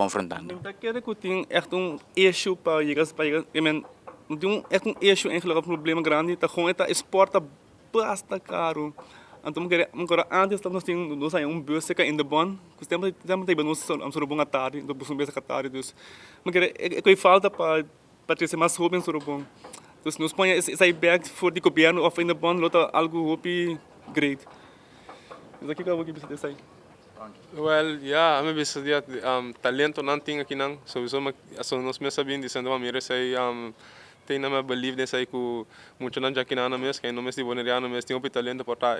confrontando. Ik denk dat het echt een issue para chegar, I mean, não tem echt een issue eigenlijk een probleem grande, tá gewoon het sport basta caro. Então, antes nós tínhamos bus in de bon, que sempre tem nós sobre à tarde, do bus à tarde, dus, mas que falta para ter mais jovens sobre bom. Dus nós põe essa back for de governo of in de bon, lota algo hopi great. Dus aqui que eu vou que sair. Well, yeah, a bisa dia talento não tinha aqui não. Sowieso nós mesmo sabendo dizendo uma mira sei tem na minha believe dessa aí que muito não já que não mesmo, que não mesmo de boneriano mesmo tem um talento para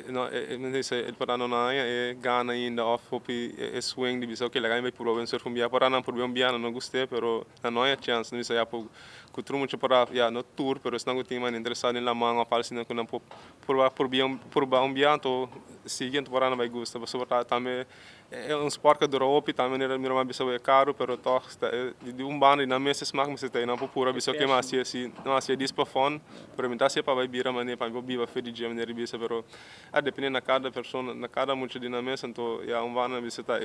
não sei ele para não é gana ainda off hopi swing de bisa que legal vai por vencer com bia para não por bem bia não gostei, pero não é chance não sei apo que tudo muito para no tour, pero se não tem mais interessado em lá manga fala assim que não por bem to seguinte para não vai gostar, mas sobre também é sport que dura hopi também era mais bisa é caro, pero toch de band na mesa smaak mas tem não pura bisa que mais assim não assim displafon, pero me tá se para vai bira mané para biba fe de gym né bisa, pero a depende na cada pessoa na cada muito de na mesa então band bisa tá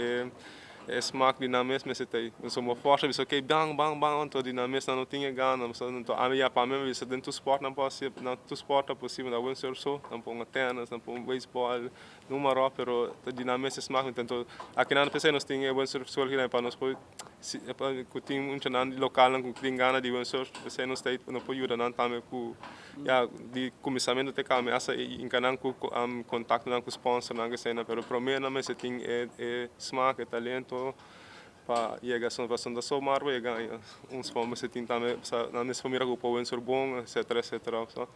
smaak di na mes mas tem so mo força bisa que bang então di na mes não tinha gana mas então a minha para mim bisa dentro do sport não pode ser não do sport é possível não ser só não pode tennis não pode beisebol número pero di na mes smaak então aqui na PC nós tinha bom ser só que para nós pode que tem um chanão local não que tem gana de bom ser PC nós tem não pode ajudar não também com de começamento até cá essa encanando com contato com sponsor não que cena pero para mim não mas tem smaak talento para chegar a uma da somar vai ganhar uns formas se tem também na minha família com o povo em Sorbonne etc etc